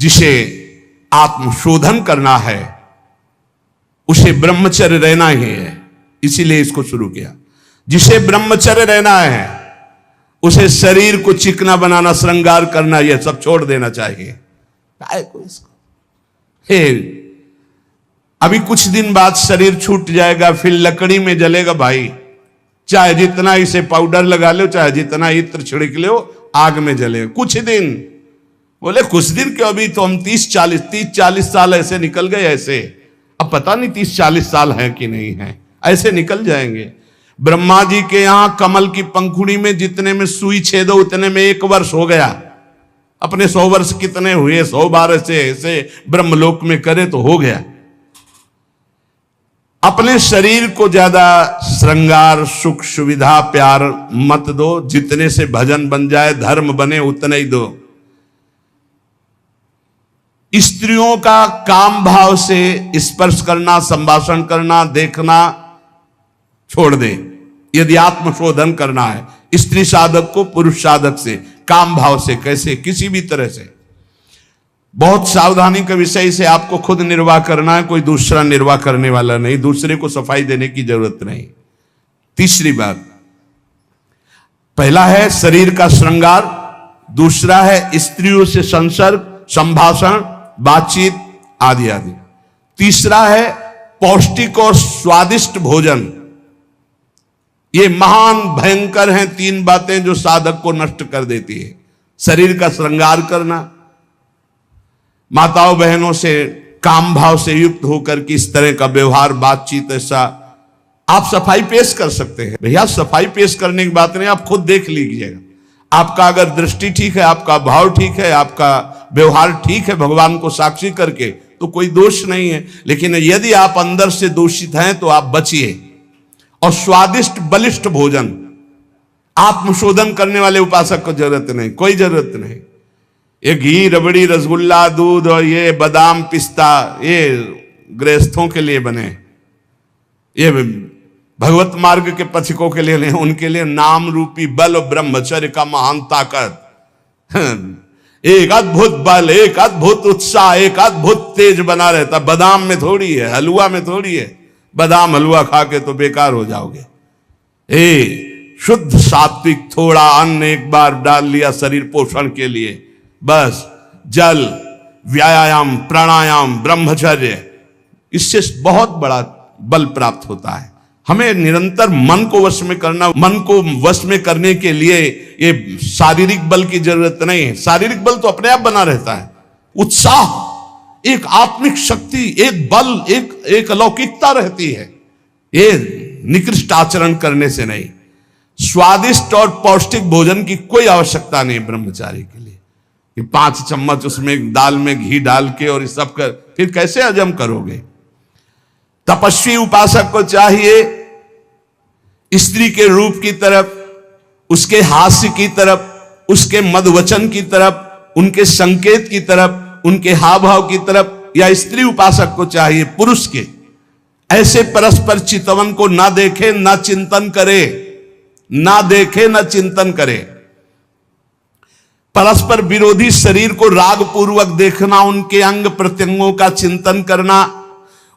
जिसे आत्मशोधन करना है उसे ब्रह्मचर्य रहना ही है, इसीलिए इसको शुरू किया। जिसे ब्रह्मचर्य रहना है उसे शरीर को चिकना बनाना, श्रृंगार करना, यह सब छोड़ देना चाहिए। अभी कुछ दिन बाद शरीर छूट जाएगा, फिर लकड़ी में जलेगा भाई। चाहे जितना इसे पाउडर लगा लो, चाहे जितना इत्र छिड़क लो, आग में जलेगा कुछ दिन। बोले कुछ दिन क्यों, अभी तो हम 30-40 साल ऐसे निकल गए। ऐसे अब पता नहीं 30-40 साल है कि नहीं है, ऐसे निकल जाएंगे। ब्रह्मा जी के यहां कमल की पंखुड़ी में जितने में सुई छेदो उतने में 1 वर्ष हो गया। अपने 100 वर्ष कितने हुए, 100 बार ऐसे ब्रह्मलोक में करे तो हो गया। अपने शरीर को ज्यादा श्रृंगार, सुख, सुविधा, प्यार मत दो। जितने से भजन बन जाए, धर्म बने, उतने ही दो। स्त्रियों का काम भाव से स्पर्श करना, संभाषण करना, देखना छोड़ दे। यदि आत्मशोधन करना है स्त्री साधक को पुरुष साधक से, काम भाव से, कैसे, किसी भी तरह से। बहुत सावधानी का विषय से आपको खुद निर्वाह करना है, कोई दूसरा निर्वाह करने वाला नहीं, दूसरे को सफाई देने की जरूरत नहीं। तीसरी बात, पहला है शरीर का श्रृंगार, दूसरा है स्त्रियों से संसर्ग, संभाषण, बातचीत आदि आदि। तीसरा है पौष्टिक और स्वादिष्ट भोजन। ये महान भयंकर हैं 3 बातें जो साधक को नष्ट कर देती है। शरीर का श्रृंगार करना, माताओं बहनों से काम भाव से युक्त होकर के इस तरह का व्यवहार, बातचीत, ऐसा आप सफाई पेश कर सकते हैं। भैया सफाई पेश करने की बात नहीं, आप खुद देख लीजिएगा। आपका अगर दृष्टि ठीक है, आपका भाव ठीक है, आपका व्यवहार ठीक है, भगवान को साक्षी करके, तो कोई दोष नहीं है। लेकिन यदि आप अंदर से दूषित हैं तो आप बचिए। और स्वादिष्ट बलिष्ठ भोजन, आत्मशोधन करने वाले उपासक को जरूरत नहीं, कोई जरूरत नहीं। ये घी, रबड़ी, रसगुल्ला, दूध और ये बादाम, पिस्ता, ये गृहस्थों के लिए बने, ये भगवत मार्ग के पथिकों के लिए नहीं, उनके लिए नाम रूपी बल और ब्रह्मचर्य का महान ताकत, एक अद्भुत बल, एक अद्भुत उत्साह, एक अद्भुत तेज बना रहता। बादाम में थोड़ी है, हलवा में थोड़ी है। बादाम हलवा खा के तो बेकार हो जाओगे। शुद्ध सात्विक थोड़ा अन्न एक बार डाल लिया शरीर पोषण के लिए, बस जल, व्यायाम, प्राणायाम, ब्रह्मचर्य, इससे बहुत बड़ा बल प्राप्त होता है। हमें निरंतर मन को वश में करना, मन को वश में करने के लिए ये शारीरिक बल की जरूरत नहीं है। शारीरिक बल तो अपने आप बना रहता है। उत्साह, एक आत्मिक शक्ति, एक बल, एक अलौकिकता रहती है। ये निकृष्ट आचरण करने से नहीं। स्वादिष्ट और पौष्टिक भोजन की कोई आवश्यकता नहीं ब्रह्मचारी के लिए कि 5 चम्मच उसमें दाल में घी डाल के और इस सब कर, फिर कैसे हजम करोगे। तपस्वी उपासक को चाहिए स्त्री के रूप की तरफ, उसके हास्य की तरफ, उसके मधुवचन की तरफ, उनके संकेत की तरफ, उनके हाव भाव की तरफ, या स्त्री उपासक को चाहिए पुरुष के ऐसे परस्पर चितवन को ना देखे, ना चिंतन करे, ना देखे, ना चिंतन करे। परस्पर विरोधी शरीर को राग पूर्वक देखना, उनके अंग प्रत्यंगों का चिंतन करना,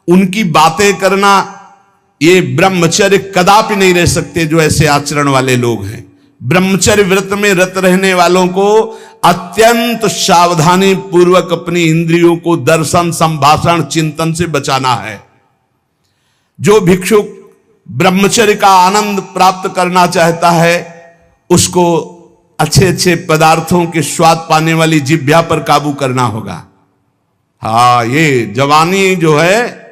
उनकी बातें करना, ये ब्रह्मचर्य कदापि नहीं रह सकते जो ऐसे आचरण वाले लोग हैं। ब्रह्मचर्य व्रत में रत रहने वालों को अत्यंत सावधानी पूर्वक अपनी इंद्रियों को दर्शन, संभाषण, चिंतन से बचाना है। जो भिक्षुक ब्रह्मचर्य का आनंद प्राप्त करना चाहता है उसको अच्छे अच्छे पदार्थों के स्वाद पाने वाली जिह्वा पर काबू करना होगा। हाँ, ये जवानी जो है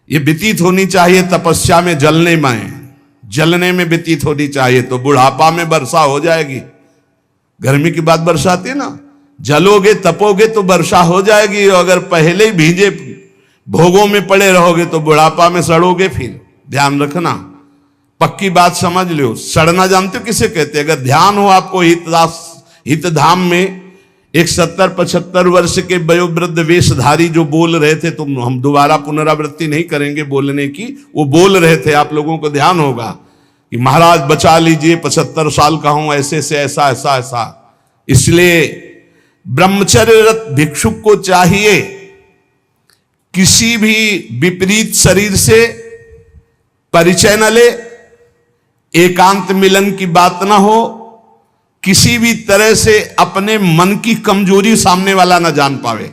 ये व्यतीत होनी चाहिए तपस्या में, जलने में व्यतीत होनी चाहिए। तो बुढ़ापा में वर्षा हो जाएगी। गर्मी की बात वर्षा आती है ना, जलोगे तपोगे तो वर्षा हो जाएगी। अगर पहले ही भीजे भोगों में पड़े रहोगे तो बुढ़ापा में सड़ोगे। फिर ध्यान रखना, पक्की बात समझ लो। सड़ना जानते हो किसे कहते हैं? अगर ध्यान हो आपको हितधाम में, एक 70-75 वर्ष के वयोवृद्ध वेशधारी जो बोल रहे थे, तो हम दोबारा पुनरावृत्ति नहीं करेंगे बोलने की, वो बोल रहे थे, आप लोगों को ध्यान होगा कि महाराज बचा लीजिए, 75 साल का हूं, ऐसे से ऐसा ऐसा ऐसा। इसलिए ब्रह्मचर्यरत भिक्षुक को चाहिए किसी भी विपरीत शरीर से परिचय न ले, एकांत मिलन की बात ना हो, किसी भी तरह से अपने मन की कमजोरी सामने वाला ना जान पावे।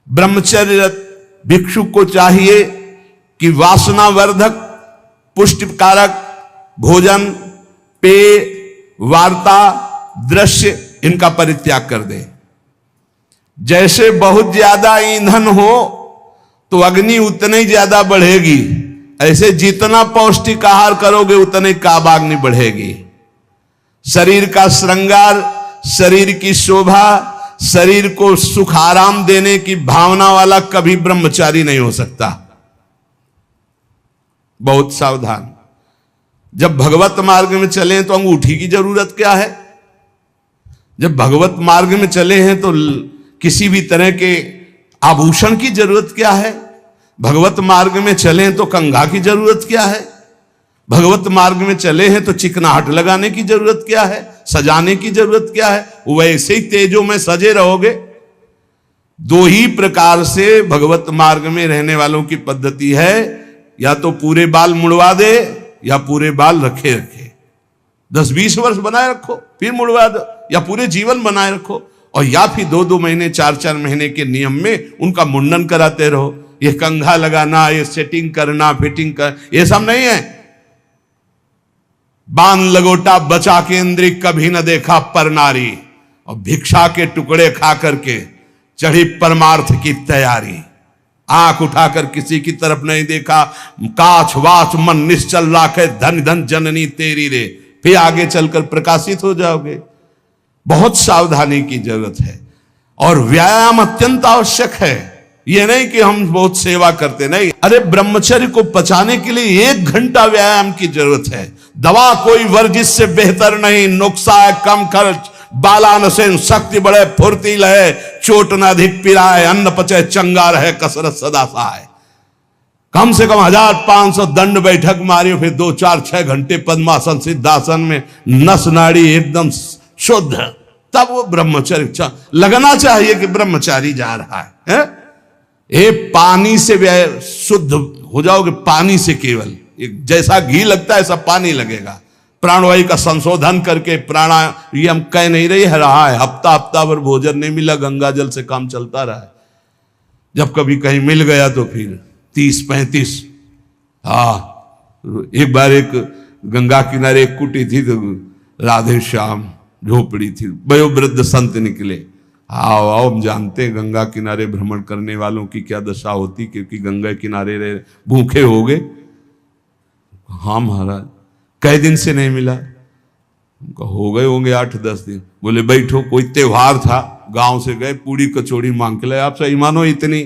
ब्रह्मचर्यरत भिक्षुक को चाहिए कि वासनावर्धक, पुष्टिकारक भोजन, पेय, वार्ता, दृश्य इनका परित्याग कर दे। जैसे बहुत ज्यादा ईंधन हो तो अग्नि उतने ही ज्यादा बढ़ेगी, ऐसे जितना पौष्टिक आहार करोगे उतने काबाग्नि बढ़ेगी। शरीर का श्रृंगार, शरीर की शोभा, शरीर को सुख आराम देने की भावना वाला कभी ब्रह्मचारी नहीं हो सकता। बहुत सावधान। जब भगवत मार्ग में चले तो अंगूठी की जरूरत क्या है? जब भगवत मार्ग में चले हैं तो किसी भी तरह के आभूषण की जरूरत क्या है? भगवत मार्ग में चले तो कंघा की जरूरत क्या है? भगवत मार्ग में चले हैं तो चिकनाहट लगाने की जरूरत क्या है? सजाने की जरूरत क्या है? वैसे ही तेजों में सजे रहोगे। दो ही प्रकार से भगवत मार्ग में रहने वालों की पद्धति है, या तो पूरे बाल मुड़वा दे या पूरे बाल रखे रखे, 10-20 वर्ष बनाए रखो फिर मुड़वा दो, या पूरे जीवन बनाए रखो, और या फिर 2-2 महीने 4-4 महीने के नियम में उनका मुंडन कराते रहो। ये कंघा लगाना, ये सेटिंग करना, फिटिंग कर, ये सब नहीं है। बाण लगोटा बचा के इंद्री कभी न देखा पर नारी, और भिक्षा के टुकड़े खा करके चढ़ी परमार्थ की तैयारी। आंख उठाकर किसी की तरफ नहीं देखा, काछ वाच मन निश्चल राखे, धन धन जननी तेरी रे, फिर आगे चलकर प्रकाशित हो जाओगे। बहुत सावधानी की जरूरत है और व्यायाम अत्यंत आवश्यक है। ये नहीं कि हम बहुत सेवा करते, नहीं। अरे ब्रह्मचर्य को पचाने के लिए 1 घंटा व्यायाम की जरूरत है। दवा कोई वर्जिश से बेहतर नहीं, नुक्सा है कम खर्च, बालानसेन शक्ति बढ़े, फुर्ती लहे, चोट न अधिक पिराए, अन्न पचे चंगा रहे, कसरत सदा सहाय। कम से कम 1500 दंड बैठक मारियो, फिर 2-4-6 घंटे पद्मासन सिद्धासन में नस नाड़ी एकदम शुद्ध, तब वो ब्रह्मचर्य लगना चाहिए कि ब्रह्मचारी जा रहा है। ये पानी से शुद्ध हो जाओगे, पानी से केवल, जैसा घी लगता है ऐसा पानी लगेगा। प्राणवायु का संशोधन करके प्राणायाम कह नहीं रहा है, हफ्ता भर भोजन नहीं मिला, गंगा जल से काम चलता रहा है। जब कभी कहीं मिल गया तो फिर 30-35। एक बार एक गंगा किनारे एक कुटी थी, तो राधे श्याम झोपड़ी थी, वयोवृद्ध संत निकले। आओ आओ, हम जानते हैं गंगा किनारे भ्रमण करने वालों की क्या दशा होती, क्योंकि गंगा किनारे रहे भूखे हो गए। हाँ महाराज, कई दिन से नहीं मिला? हो गए होंगे 8-10 दिन। बोले बैठो, कोई त्योहार था, गांव से गए, पूरी कचौड़ी मांग के लाए। आप सही मानो इतनी,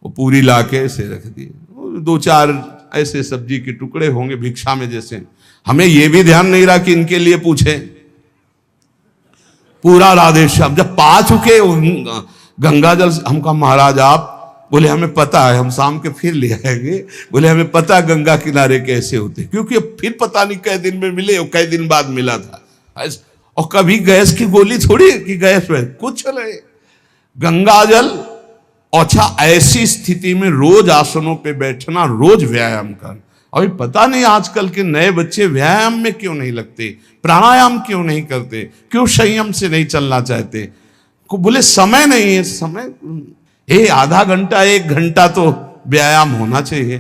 वो पूरी लाके ऐसे रख दिए, 2-4 ऐसे सब्जी के टुकड़े होंगे भिक्षा में जैसे। हमें यह भी ध्यान नहीं रहा कि इनके लिए पूछे। पूरा राधे श्याम जब पा चुके गंगा जल, हमका महाराज आप, बोले हमें पता है, हम शाम के फिर ले आएंगे। बोले हमें पता है गंगा किनारे कैसे होते, क्योंकि अब फिर पता नहीं कई दिन में मिले और कई दिन बाद मिला था। और कभी गैस की गोली थोड़ी कि गैस में कुछ नहीं, गंगा जल। अच्छा, ऐसी स्थिति में रोज आसनों पे बैठना, रोज व्यायाम करना। अभी पता नहीं आजकल के नए बच्चे व्यायाम में क्यों नहीं लगते, प्राणायाम क्यों नहीं करते, क्यों संयम से नहीं चलना चाहते? को बोले समय नहीं है। समय आधा घंटा 1 घंटा तो व्यायाम होना चाहिए।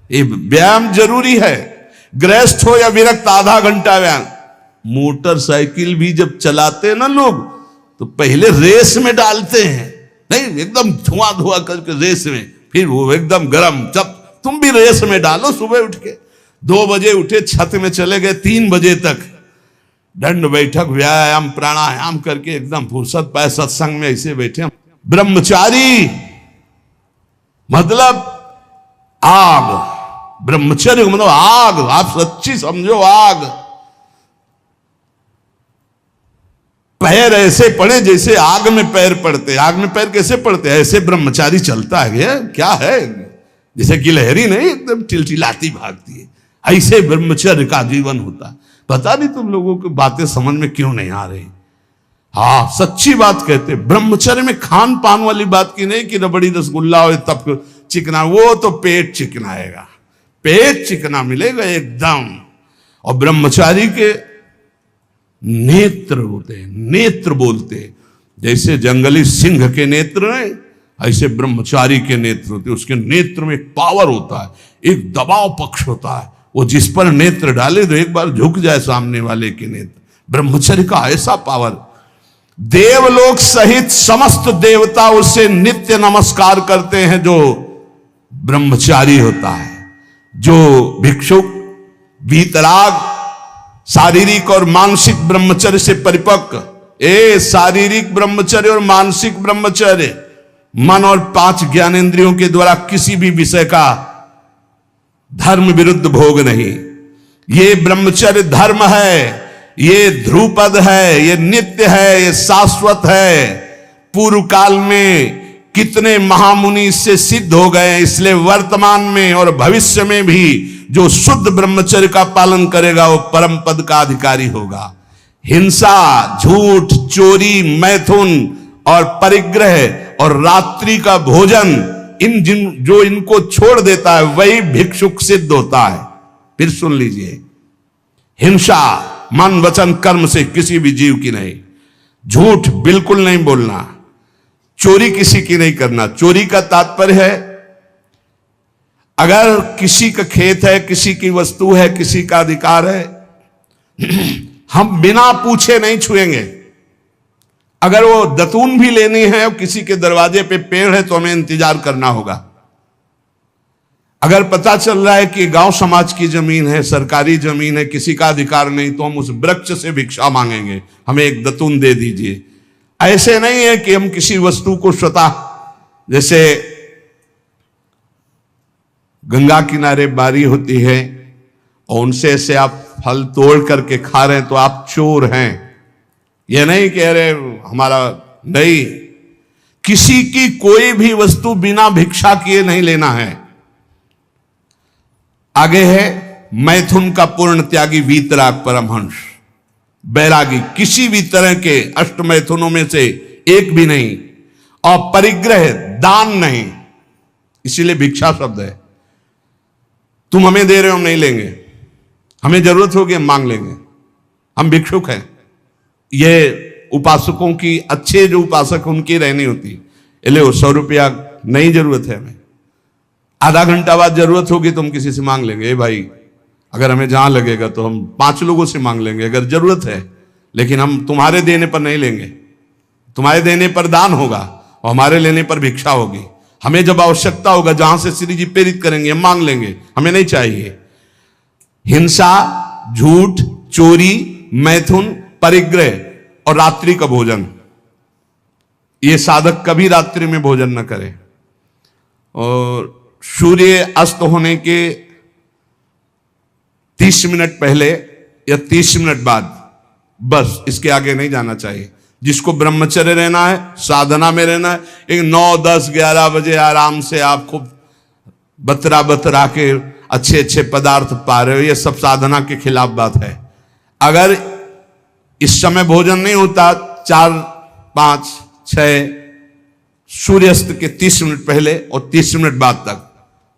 ये व्यायाम जरूरी है, गृहस्थ हो या विरक्त, आधा घंटा व्यायाम। मोटरसाइकिल भी जब चलाते हैं ना लोग, तो पहले रेस में डालते हैं, नहीं एकदम धुआं करके रेस में, फिर वो एकदम गर्म। जब तुम भी रेस में डालो, सुबह उठ के 2 बजे उठे, छत में चले गए 3 बजे तक, दंड बैठक व्यायाम प्राणायाम करके एकदम फुर्सत पाए, सत्संग में ऐसे बैठे। ब्रह्मचारी मतलब आग, ब्रह्मचर्य मतलब आग, आप सच्ची समझो आग। पैर ऐसे पड़े जैसे आग में पैर पड़ते। आग में पैर कैसे पड़ते? ऐसे ब्रह्मचारी चलता है, क्या है, जैसे गिलहरी नहीं एकदम टिलटिलाती भागती है, ऐसे ब्रह्मचर्य का जीवन होता। पता नहीं तुम लोगों की बातें समझ में क्यों नहीं आ रही। हाँ, सच्ची बात कहते, ब्रह्मचर्य में खान पान वाली बात की नहीं कि रबड़ी रसगुल्ला हो तब चिकना, वो तो पेट चिकनाएगा, पेट चिकना मिलेगा एकदम। और ब्रह्मचारी के नेत्र होते हैं, नेत्र बोलते, जैसे जंगली सिंह के नेत्र हैं ऐसे ब्रह्मचारी के नेत्र होते हैं। उसके नेत्र में एक पावर होता है, एक दबाव पक्ष होता है, वो जिस पर नेत्र डाले तो एक बार झुक जाए सामने वाले के नेत्र। ब्रह्मचर्य का ऐसा पावर, देवलोक सहित समस्त देवता उससे नित्य नमस्कार करते हैं जो ब्रह्मचारी होता है। जो भिक्षुक वीतराग शारीरिक और मानसिक ब्रह्मचर्य से परिपक्व, शारीरिक ब्रह्मचर्य और मानसिक ब्रह्मचर्य, मन और 5 ज्ञानेंद्रियों के द्वारा किसी भी विषय का धर्म विरुद्ध भोग नहीं, ये ब्रह्मचर्य धर्म है, ये ध्रुपद है, ये नित्य है, ये शाश्वत है। पूर्व काल में कितने महामुनि इससे सिद्ध हो गए, इसलिए वर्तमान में और भविष्य में भी जो शुद्ध ब्रह्मचर्य का पालन करेगा वो परम पद का अधिकारी होगा। हिंसा, झूठ, चोरी, मैथुन और परिग्रह और रात्रि का भोजन, जो इनको छोड़ देता है वही भिक्षुक सिद्ध होता है। फिर सुन लीजिए, हिंसा मन वचन कर्म से किसी भी जीव की नहीं, झूठ बिल्कुल नहीं बोलना, चोरी किसी की नहीं करना। चोरी का तात्पर्य है अगर किसी का खेत है, किसी की वस्तु है, किसी का अधिकार है, हम बिना पूछे नहीं छुएंगे। अगर वो दतून भी लेनी है और किसी के दरवाजे पे पेड़ है तो हमें इंतजार करना होगा। अगर पता चल रहा है कि गांव समाज की जमीन है, सरकारी जमीन है, किसी का अधिकार नहीं, तो हम उस वृक्ष से भिक्षा मांगेंगे, हमें एक दतून दे दीजिए। ऐसे नहीं है कि हम किसी वस्तु को स्वतः, जैसे गंगा किनारे बारी होती है और उनसे ऐसे आप फल तोड़ करके खा रहे हैं तो आप चोर हैं। यह नहीं कह रहे हमारा, नहीं, किसी की कोई भी वस्तु बिना भिक्षा किए नहीं लेना है। आगे है मैथुन का पूर्ण त्यागी वीतराग परमहंस, बैरागी, किसी भी तरह के अष्ट मैथुनों में से एक भी नहीं। और परिग्रह, दान नहीं, इसीलिए भिक्षा शब्द है। तुम हमें दे रहे हो, हम नहीं लेंगे, हमें जरूरत होगी हम मांग लेंगे, हम भिक्षुक हैं। ये उपासकों की, अच्छे जो उपासक उनकी रहनी होती, ले 100 रुपया नहीं जरूरत है हमें, आधा घंटा बाद जरूरत होगी तो हम किसी से मांग लेंगे। ए भाई, अगर हमें जहां लगेगा तो हम 5 लोगों से मांग लेंगे अगर जरूरत है, लेकिन हम तुम्हारे देने पर नहीं लेंगे। तुम्हारे देने पर दान होगा और हमारे लेने पर भिक्षा होगी। हमें जब आवश्यकता होगा, जहां से श्री जी प्रेरित करेंगे, हम मांग लेंगे, हमें नहीं चाहिए। हिंसा, झूठ, चोरी, मैथुन, परिग्रह और रात्रि का भोजन, ये साधक कभी रात्रि में भोजन न करे। और सूर्य अस्त होने के 30 मिनट पहले या 30 मिनट बाद, बस इसके आगे नहीं जाना चाहिए। जिसको ब्रह्मचर्य रहना है, साधना में रहना है, एक 9, 10, 11 बजे आराम से आप खूब बतरा के अच्छे अच्छे पदार्थ पा रहे हो, ये सब साधना के खिलाफ बात है। अगर इस समय भोजन नहीं होता, 4, 5, 6 सूर्यास्त के 30 मिनट पहले और 30 मिनट बाद तक,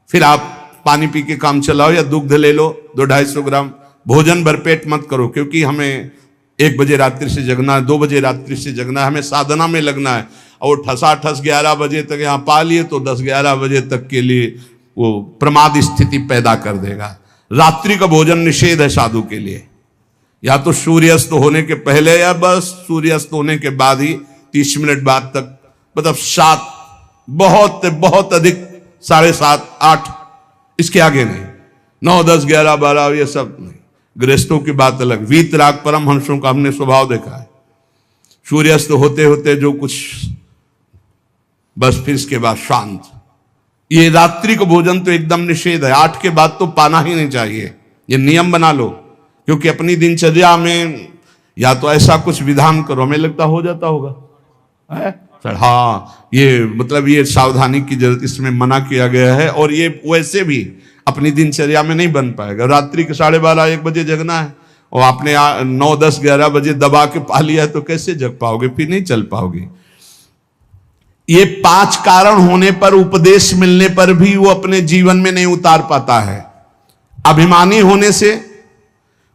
फिर आप पानी पी के काम चलाओ या दुग्ध ले लो 200-250 ग्राम। भोजन भरपेट मत करो, क्योंकि हमें 1 बजे रात्रि से जगना है, 2 बजे रात्रि से जगना है, हमें साधना में लगना है। और ठसाठस 11 बजे तक यहाँ पा लिए तो 10-11 बजे तक के लिए वो प्रमाद स्थिति पैदा कर देगा। रात्रि का भोजन निषेध है साधु के लिए, या तो सूर्यास्त होने के पहले या बस सूर्यास्त होने के बाद ही 30 मिनट बाद तक, मतलब 7, बहुत बहुत अधिक 7:30, 8, इसके आगे नहीं। 9, 10, 11, 12 ये सब नहीं। गृहस्थों की बात अलग। वीतराग परमहंसों का हमने स्वभाव देखा है, सूर्यास्त होते होते जो कुछ, बस फिर इसके बाद शांत। ये रात्रि को भोजन तो एकदम निषेध है, 8 के बाद तो पाना ही नहीं चाहिए। ये नियम बना लो, क्योंकि अपनी दिनचर्या में या तो ऐसा कुछ विधान करो, हमें लगता हो जाता होगा है? हाँ, ये मतलब ये सावधानी की जरूरत, इसमें मना किया गया है। और ये वैसे भी अपनी दिनचर्या में नहीं बन पाएगा। रात्रि के 12:30-1 बजे जगना है और आपने 9, 10, 11 बजे दबा के पा लिया तो कैसे जग पाओगे, फिर नहीं चल पाओगे। ये 5 कारण होने पर, उपदेश मिलने पर भी वो अपने जीवन में नहीं उतार पाता है। अभिमानी होने से,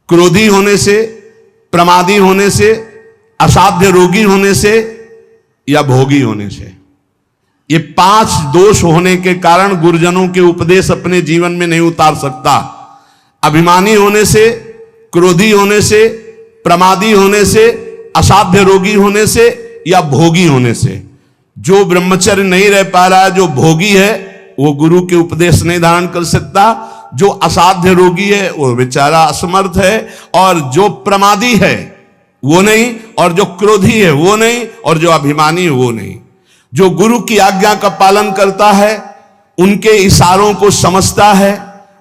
क्रोधी होने से, प्रमादी होने से, असाध्य रोगी होने से या भोगी होने से। ये 5 दोष होने के कारण गुरुजनों के उपदेश अपने जीवन में नहीं उतार सकता। अभिमानी होने से, क्रोधी होने से, प्रमादी होने से, असाध्य रोगी होने से या भोगी होने से। जो ब्रह्मचर्य नहीं रह पा रहा है, जो भोगी है, वो गुरु के उपदेश नहीं धारण कर सकता। जो असाध्य रोगी है वो बेचारा असमर्थ है, और जो प्रमादी है वो नहीं, और जो क्रोधी है वो नहीं, और जो अभिमानी है वो नहीं। जो गुरु की आज्ञा का पालन करता है, उनके इशारों को समझता है,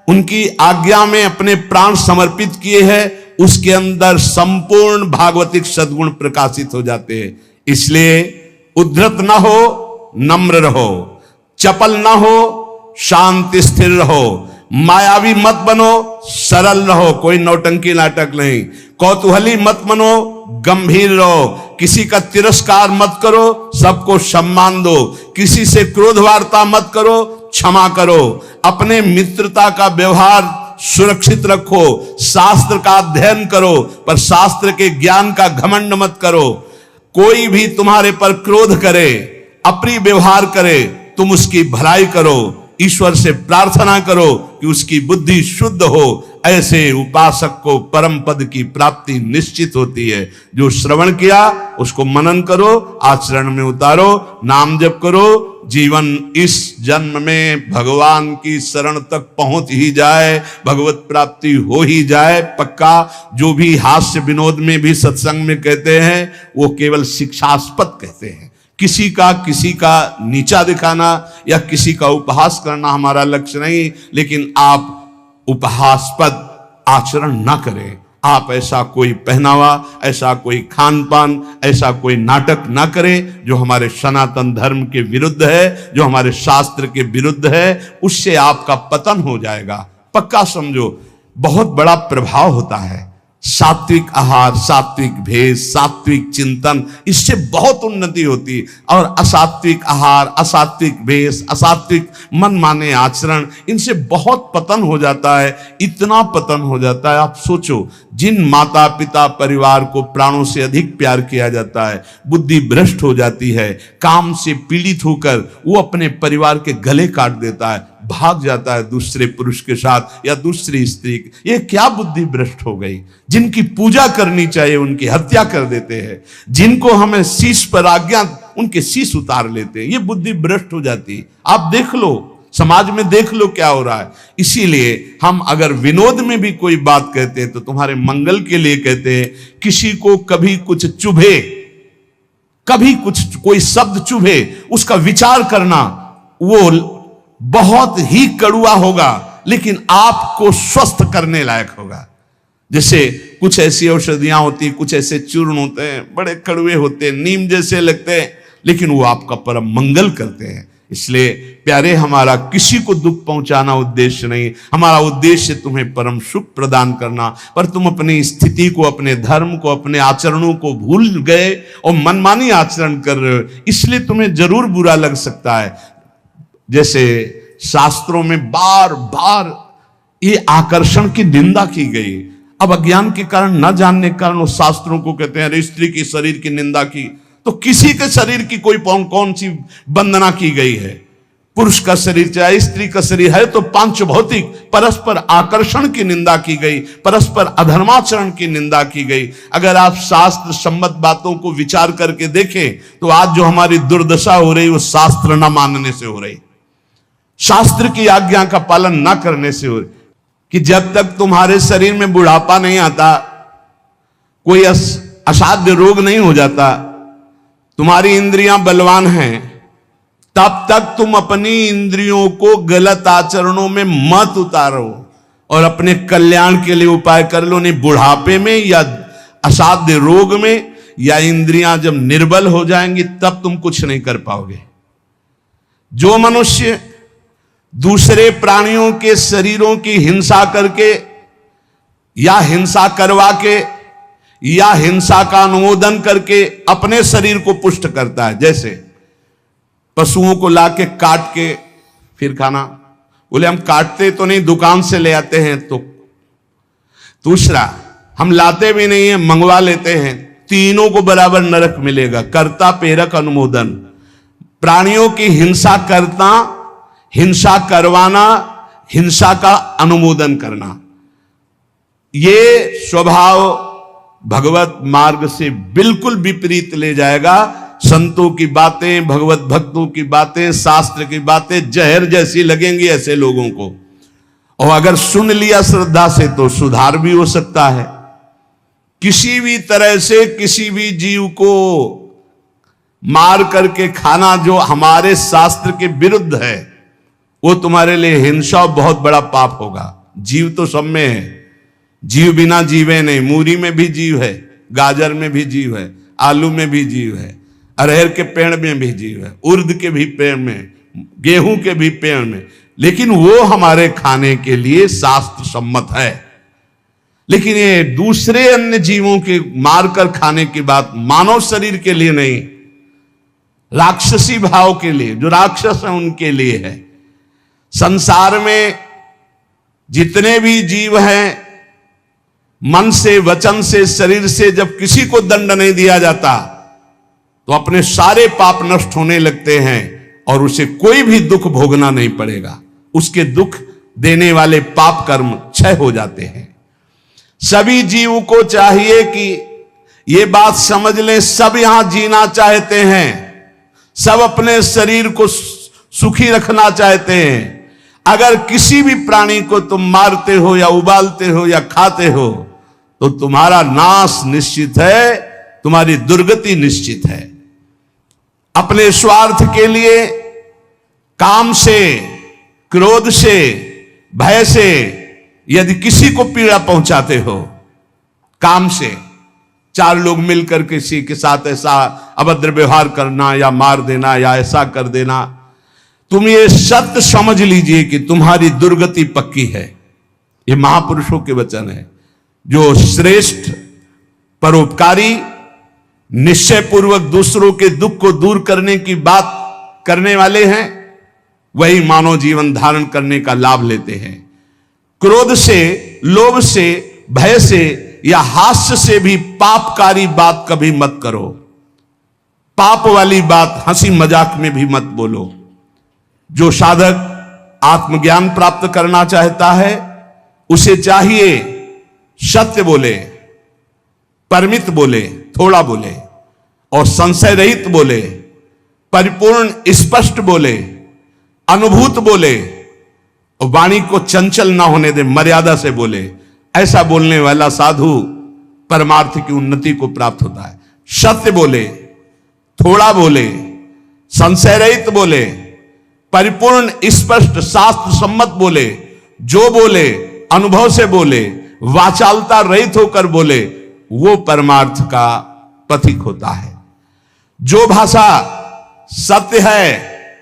उनकी आज्ञा में अपने प्राण समर्पित किए हैं, उसके अंदर संपूर्ण भागवतिक सद्गुण प्रकाशित हो जाते हैं। इसलिए उद्धत ना हो, नम्र रहो, चपल ना हो, शांति स्थिर रहो, मायावी मत बनो, सरल रहो, कोई नौटंकी नाटक नहीं, कौतूहली मत बनो, गंभीर रहो, किसी का तिरस्कार मत करो, सबको सम्मान दो, किसी से क्रोध वार्ता मत करो, क्षमा करो, अपने मित्रता का व्यवहार सुरक्षित रखो, शास्त्र का अध्ययन करो, पर शास्त्र के ज्ञान का घमंड मत करो। कोई भी तुम्हारे पर क्रोध करे, अप्रिय व्यवहार करे, तुम उसकी भलाई करो, ईश्वर से प्रार्थना करो कि उसकी बुद्धि शुद्ध हो। ऐसे उपासक को परम पद की प्राप्ति निश्चित होती है। जो श्रवण किया उसको मनन करो, आचरण में उतारो, नाम जप करो, जीवन इस जन्म में भगवान की शरण तक पहुंच ही जाए, भगवत प्राप्ति हो ही जाए पक्का। जो भी हास्य विनोद में भी सत्संग में कहते हैं वो केवल शिक्षास्पद कहते हैं। किसी का नीचा दिखाना या किसी का उपहास करना हमारा लक्ष्य नहीं, लेकिन आप उपहासपद आचरण ना करें। आप ऐसा कोई पहनावा, ऐसा कोई खान पान, ऐसा कोई नाटक ना करें जो हमारे सनातन धर्म के विरुद्ध है, जो हमारे शास्त्र के विरुद्ध है। उससे आपका पतन हो जाएगा, पक्का समझो। बहुत बड़ा प्रभाव होता है सात्विक आहार, सात्विक भेष, सात्विक चिंतन, इससे बहुत उन्नति होती है। और असात्विक आहार, असात्विक भेष, असात्विक मन माने आचरण, इनसे बहुत पतन हो जाता है। इतना पतन हो जाता है, आप सोचो, जिन माता पिता परिवार को प्राणों से अधिक प्यार किया जाता है, बुद्धि भ्रष्ट हो जाती है, काम से पीड़ित होकर वो अपने परिवार के गले काट देता है, भाग जाता है दूसरे पुरुष के साथ या दूसरी स्त्री। ये क्या बुद्धि भ्रष्ट हो गई। जिनकी पूजा करनी चाहिए उनकी हत्या कर देते हैं, जिनको हमें शीश पर आज्ञा उनके शीश उतार लेते हैं। ये बुद्धि भ्रष्ट हो जाती है। आप देख लो, समाज में देख लो क्या हो रहा है। इसीलिए हम अगर विनोद में भी कोई बात कहते हैं तो तुम्हारे मंगल के लिए कहते हैं। किसी को कभी कुछ चुभे, कभी कुछ कोई शब्द चुभे, उसका विचार करना वो बहुत ही कड़वा होगा, लेकिन आपको स्वस्थ करने लायक होगा। जैसे कुछ ऐसी औषधियां होती, कुछ ऐसे चूर्ण होते हैं, बड़े कड़वे होते हैं, नीम जैसे लगते हैं, लेकिन वो आपका परम मंगल करते हैं। इसलिए प्यारे, हमारा किसी को दुख पहुंचाना उद्देश्य नहीं, हमारा उद्देश्य तुम्हें परम सुख प्रदान करना। पर तुम अपनी स्थिति को, अपने धर्म को, अपने आचरणों को भूल गए और मनमानी आचरण कर रहे हो, इसलिए तुम्हें जरूर बुरा लग सकता है। जैसे शास्त्रों में बार बार ये आकर्षण की निंदा की गई। अब अज्ञान के कारण, न जानने के कारण वो शास्त्रों को कहते हैं, स्त्री की शरीर की निंदा की, तो किसी के शरीर की कोई कौन सी वंदना की गई है? पुरुष का शरीर चाहे स्त्री का शरीर है तो पांच भौतिक परस्पर आकर्षण की निंदा की गई, परस्पर अधर्माचरण की निंदा की गई। अगर आप शास्त्र सम्मत बातों को विचार करके देखें तो आज जो हमारी दुर्दशा हो रही वो शास्त्र न मानने से हो रही, शास्त्र की आज्ञा का पालन ना करने से हो रही। कि जब तक तुम्हारे शरीर में बुढ़ापा नहीं आता, कोई असाध्य रोग नहीं हो जाता, तुम्हारी इंद्रियां बलवान हैं, तब तक तुम अपनी इंद्रियों को गलत आचरणों में मत उतारो और अपने कल्याण के लिए उपाय कर लो। नहीं बुढ़ापे में या असाध्य रोग में या इंद्रियां जब निर्बल हो जाएंगी तब तुम कुछ नहीं कर पाओगे। जो मनुष्य दूसरे प्राणियों के शरीरों की हिंसा करके या हिंसा करवा के या हिंसा का अनुमोदन करके अपने शरीर को पुष्ट करता है। जैसे पशुओं को लाके काट के फिर खाना, बोले हम काटते तो नहीं, दुकान से ले आते हैं। तो दूसरा, हम लाते भी नहीं है, मंगवा लेते हैं। तीनों को बराबर नरक मिलेगा। कर्ता प्रेरक अनुमोदन, प्राणियों की हिंसा करना, हिंसा करवाना, हिंसा का अनुमोदन करना, ये स्वभाव भगवत मार्ग से बिल्कुल विपरीत ले जाएगा। संतों की बातें, भगवत भक्तों की बातें, शास्त्र की बातें जहर जैसी लगेंगी ऐसे लोगों को, और अगर सुन लिया श्रद्धा से तो सुधार भी हो सकता है। किसी भी तरह से किसी भी जीव को मार करके खाना जो हमारे शास्त्र के विरुद्ध है, वो तुम्हारे लिए हिंसा बहुत बड़ा पाप होगा। जीव तो सब में है, जीव बिना जीवे नहीं। मूरी में भी जीव है, गाजर में भी जीव है, आलू में भी जीव है, अरहर के पेड़ में भी जीव है, उर्द के भी पेड़ में, गेहूं के भी पेड़ में, लेकिन वो हमारे खाने के लिए शास्त्र सम्मत है। लेकिन ये दूसरे अन्य जीवों के मारकर खाने की बात मानव शरीर के लिए नहीं, राक्षसी भाव के लिए, जो राक्षस हैं उनके लिए है। संसार में जितने भी जीव हैं, मन से, वचन से, शरीर से जब किसी को दंड नहीं दिया जाता तो अपने सारे पाप नष्ट होने लगते हैं और उसे कोई भी दुख भोगना नहीं पड़ेगा। उसके दुख देने वाले पाप कर्म क्षय हो जाते हैं। सभी जीव को चाहिए कि ये बात समझ लें, सब यहां जीना चाहते हैं, सब अपने शरीर को सुखी रखना चाहते हैं। अगर किसी भी प्राणी को तुम मारते हो या उबालते हो या खाते हो तो तुम्हारा नाश निश्चित है, तुम्हारी दुर्गति निश्चित है। अपने स्वार्थ के लिए, काम से, क्रोध से, भय से यदि किसी को पीड़ा पहुंचाते हो, काम से, चार लोग मिलकर किसी के साथ ऐसा अभद्र व्यवहार करना या मार देना या ऐसा कर देना, तुम ये सत्य समझ लीजिए कि तुम्हारी दुर्गति पक्की है। ये महापुरुषों के वचन है। जो श्रेष्ठ, परोपकारी, निश्चय पूर्वक दूसरों के दुख को दूर करने की बात करने वाले हैं, वही मानव जीवन धारण करने का लाभ लेते हैं। क्रोध से, लोभ से, भय से या हास्य से भी पापकारी बात कभी मत करो। पाप वाली बात हंसी मजाक में भी मत बोलो। जो साधक आत्मज्ञान प्राप्त करना चाहता है उसे चाहिए सत्य बोले, परमित बोले, थोड़ा बोले, और संशय रहित बोले, परिपूर्ण स्पष्ट बोले, अनुभूत बोले, और वाणी को चंचल ना होने दे, मर्यादा से बोले। ऐसा बोलने वाला साधु परमार्थ की उन्नति को प्राप्त होता है। सत्य बोले, थोड़ा बोले, संशय रहित बोले, परिपूर्ण स्पष्ट शास्त्र सम्मत बोले, जो बोले अनुभव से बोले, वाचालता रहित होकर बोले, वो परमार्थ का पथिक होता है। जो भाषा सत्य है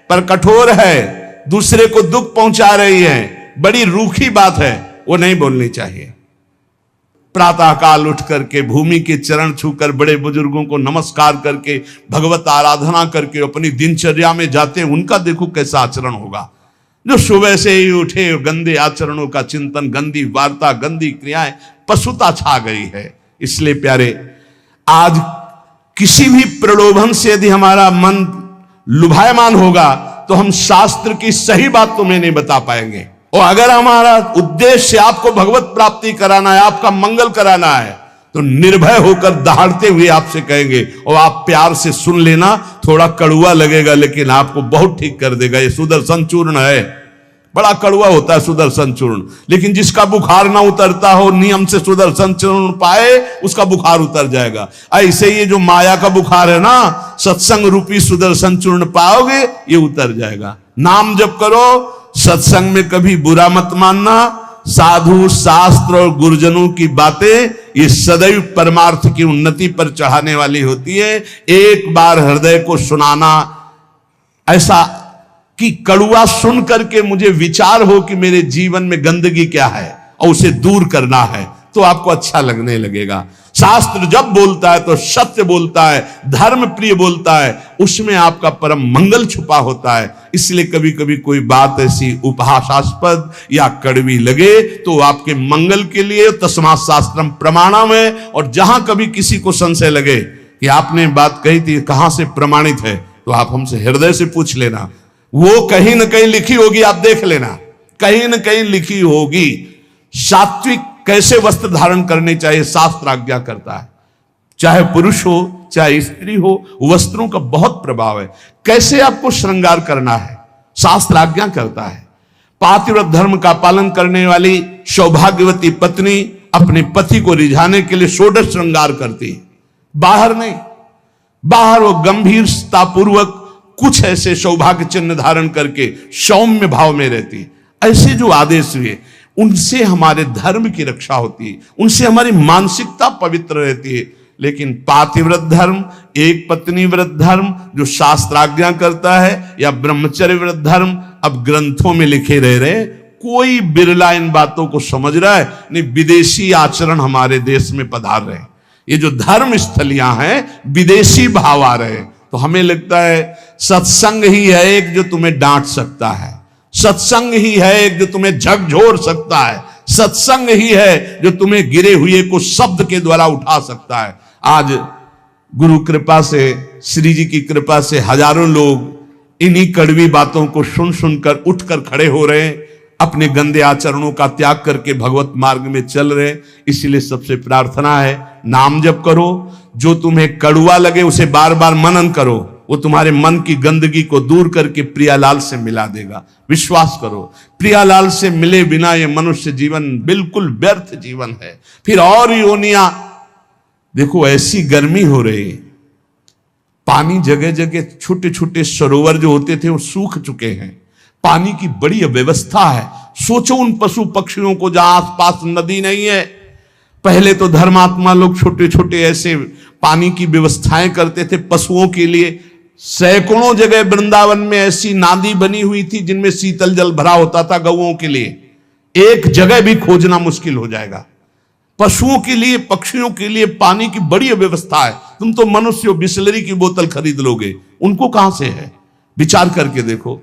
पर कठोर है, दूसरे को दुख पहुंचा रही है, बड़ी रूखी बात है, वो नहीं बोलनी चाहिए। प्रातः काल उठ करके भूमि के चरण छूकर बड़े बुजुर्गों को नमस्कार करके भगवत आराधना करके अपनी दिनचर्या में जाते हैं, उनका देखो कैसा आचरण होगा। जो सुबह से ही उठे गंदे आचरणों का चिंतन, गंदी वार्ता, गंदी क्रियाएं, पशुता छा गई है। इसलिए प्यारे, आज किसी भी प्रलोभन से यदि हमारा मन लुभायमान होगा तो हम शास्त्र की सही बात तुम्हें नहीं बता पाएंगे। और अगर हमारा उद्देश्य आपको भगवत प्राप्ति कराना है, आपका मंगल कराना है, तो निर्भय होकर दहाड़ते हुए आपसे कहेंगे, और आप प्यार से सुन लेना। थोड़ा कड़ुआ लगेगा लेकिन आपको बहुत ठीक कर देगा। ये सुदर्शन चूर्ण है, बड़ा कड़ुआ होता है सुदर्शन चूर्ण, लेकिन जिसका बुखार ना उतरता हो, नियम से सुदर्शन चूर्ण पाए, उसका बुखार उतर जाएगा। ऐसे ये जो माया का बुखार है ना, सत्संग रूपी सुदर्शन चूर्ण पाओगे, ये उतर जाएगा। नाम जप करो, सत्संग में कभी बुरा मत मानना। साधु, शास्त्र और गुरुजनों की बातें ये सदैव परमार्थ की उन्नति पर चढ़ाने वाली होती है। एक बार हृदय को सुनाना, ऐसा कि कड़ुआ सुन करके मुझे विचार हो कि मेरे जीवन में गंदगी क्या है और उसे दूर करना है, तो आपको अच्छा लगने लगेगा। शास्त्र जब बोलता है तो सत्य बोलता है, धर्म प्रिय बोलता है, उसमें आपका परम मंगल छुपा होता है। इसलिए कभी कभी कोई बात ऐसी उपहासास्पद या कड़वी लगे तो आपके मंगल के लिए तस्मात् शास्त्रम प्रमाणम है। और जहां कभी किसी को संशय लगे कि आपने बात कही थी कहां से प्रमाणित है, तो आप हमसे हृदय से पूछ लेना, वो कहीं ना कहीं लिखी होगी, आप देख लेना, कहीं ना कहीं लिखी होगी। सात्विक कैसे वस्त्र धारण करने चाहिए शास्त्र आज्ञा करता है, चाहे पुरुष हो चाहे स्त्री हो, वस्त्रों का बहुत प्रभाव है। कैसे आपको श्रृंगार करना है शास्त्र आज्ञा करता है। पातिव्रत धर्म का पालन करने वाली सौभाग्यवती पत्नी अपने पति को रिझाने के लिए षोडश श्रृंगार करती है, बाहर नहीं। बाहर वो गंभीरता पूर्वक कुछ ऐसे सौभाग्य चिन्ह धारण करके सौम्य भाव में रहती है। ऐसे जो आदेश हुए उनसे हमारे धर्म की रक्षा होती है, उनसे हमारी मानसिकता पवित्र रहती है। लेकिन पातिव्रत धर्म, एक पत्नी व्रत धर्म जो शास्त्राज्ञा करता है, या ब्रह्मचर्य व्रत धर्म अब ग्रंथों में लिखे रह रहे, कोई बिरला इन बातों को समझ रहा है नहीं। विदेशी आचरण हमारे देश में पधार रहे, ये जो धर्म स्थलियां हैं विदेशी भाव आ रहे। तो हमें लगता है सत्संग ही है एक जो तुम्हें डांट सकता है, सत्संग ही है एक जो तुम्हें झकझोर सकता है, सत्संग ही है जो तुम्हें गिरे हुए को शब्द के द्वारा उठा सकता है। आज गुरु कृपा से, श्री जी की कृपा से हजारों लोग इन्हीं कड़वी बातों को सुन सुनकर उठकर खड़े हो रहे हैं, अपने गंदे आचरणों का त्याग करके भगवत मार्ग में चल रहे। इसलिए सबसे प्रार्थना है, नाम जप करो, जो तुम्हें कड़वा लगे उसे बार बार मनन करो, वो तुम्हारे मन की गंदगी को दूर करके प्रियालाल से मिला देगा। विश्वास करो, प्रियालाल से मिले बिना ये मनुष्य जीवन बिल्कुल व्यर्थ जीवन है। फिर और योनियां देखो, ऐसी गर्मी हो रही, पानी जगह जगह, छोटे छोटे सरोवर जो होते थे वो सूख चुके हैं, पानी की बड़ी अव्यवस्था है। सोचो उन पशु पक्षियों को जहां आसपास नदी नहीं है। पहले तो धर्मात्मा लोग छोटे छोटे ऐसे पानी की व्यवस्थाएं करते थे पशुओं के लिए। सैकड़ों जगह वृंदावन में ऐसी नादी बनी हुई थी जिनमें शीतल जल भरा होता था गौओं के लिए। एक जगह भी खोजना मुश्किल हो जाएगा। पशुओं के लिए, पक्षियों के लिए पानी की बड़ी व्यवस्था है। तुम तो मनुष्य बिसलरी की बोतल खरीद लोगे, उनको कहां से है? विचार करके देखो।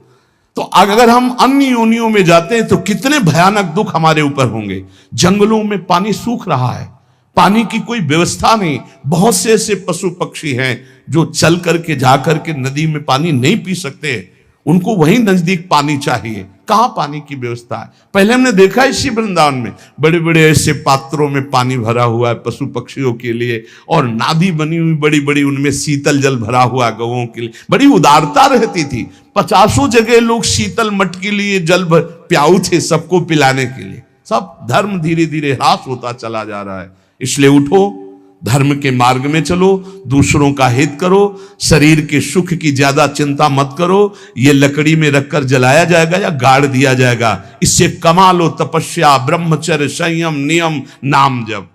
तो अगर हम अन्य योनियों में जाते हैं तो कितने भयानक दुख हमारे ऊपर होंगे। जंगलों में पानी सूख रहा है, पानी की कोई व्यवस्था नहीं। बहुत से ऐसे पशु पक्षी हैं जो चल करके जा करके नदी में पानी नहीं पी सकते, उनको वहीं नजदीक पानी चाहिए। कहां पानी की व्यवस्था है? पहले हमने देखा इसी वृंदावन में बड़े बड़े ऐसे पात्रों में पानी भरा हुआ है पशु पक्षियों के लिए, और नादी बनी हुई बड़ी बड़ी, उनमें शीतल जल भरा हुआ गौओं के लिए। बड़ी उदारता रहती थी। 50 जगह लोग शीतल मट के लिए जल प्याऊ थे सबको पिलाने के लिए। सब धर्म धीरे धीरे ह्रास होता चला जा रहा है। इसलिए उठो, धर्म के मार्ग में चलो, दूसरों का हित करो, शरीर के सुख की ज्यादा चिंता मत करो। ये लकड़ी में रखकर जलाया जाएगा या गाड़ दिया जाएगा, इससे कमा लो तपस्या, ब्रह्मचर्य, संयम, नियम, नाम जप।